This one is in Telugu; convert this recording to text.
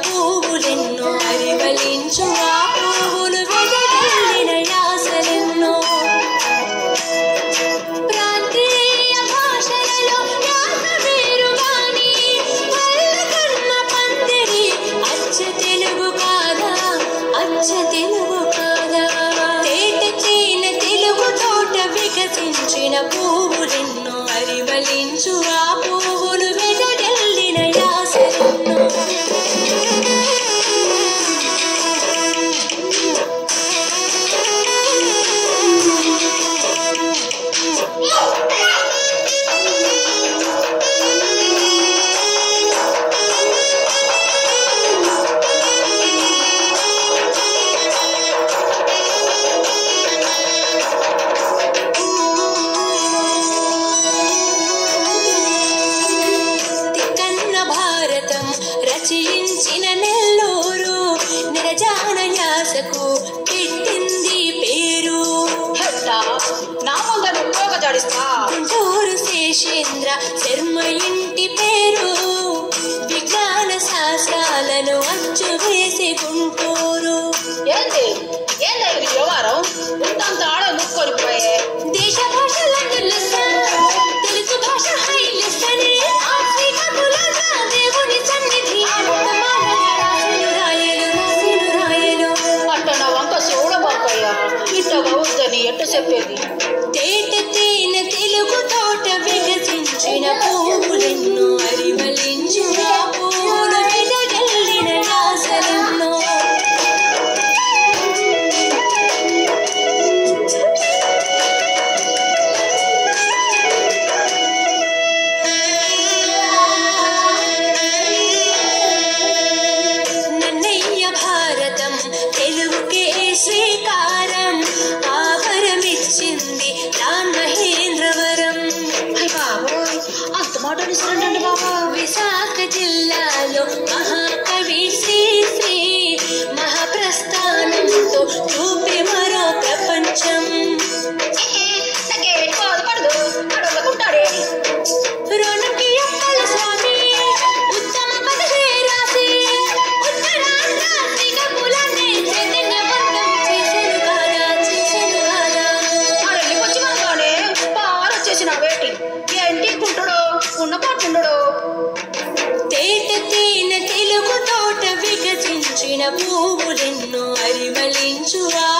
పువ్వులెన్నో అరివలించు ఆ పువ్వులు వెదజల్లిన యాసలెన్నో ప్రాంతీయ భాషలలో యాస వేరుగాని పల్లకన్న పందిరి అచ్చ తెలుగు కాదా అచ్చ తెలుగు కాదా తేట చీన తెలుగు తోట వికసించిన పువ్వులెన్నో అరివలించు ఆ పువ్వులు వెదజల్లిన యాసలెన్నో రచించిన నెల్లూరు నిరజాన యాసకు పెట్టింది పేరు గుంటూరు శేషేంద్ర శర్మ ఇంటి పేరు విజ్ఞాన శాస్త్రాలను అచ్చు వేసి గుంటూరు దేశ భాషలను తెలుగు భాష హైలెస్సనే దేవుని సన్నిధి ఎట్ట చెప్పేది తేట తేన తెలుగు తోట వికసించిన పువ్వులెన్నో అరివలించు ఆ పువ్వులు వెదజల్లిన యాసలెన్నో నన్నయ్య భారతం తెలుగుకే శ్రీకారం ఆవరమిచ్చింది దాన్ మహేంద్రవరం అంత మాట నిసరండి బాబా విశాఖ జిల్లాలో మహాకవి శ్రీ శ్రీ మహాప్రస్థానంతో చూపే మరో ప్రపంచం రుణకి అప్పల స్వామి ఉత్తమ పదవే రాసి ఉత్తరాంధ్ర శ్రీకాకుళాన్ని చైతన్యవంతం చేసెను కాదా వచ్చి మనగానే బాగా వచ్చేసిన వేటి ఏంటి కుంటుడో ఉన్నపాటుండడు తేట తేన తెలుగు తోట వికసించిన పువ్వులెన్నో అరివలించు ఆ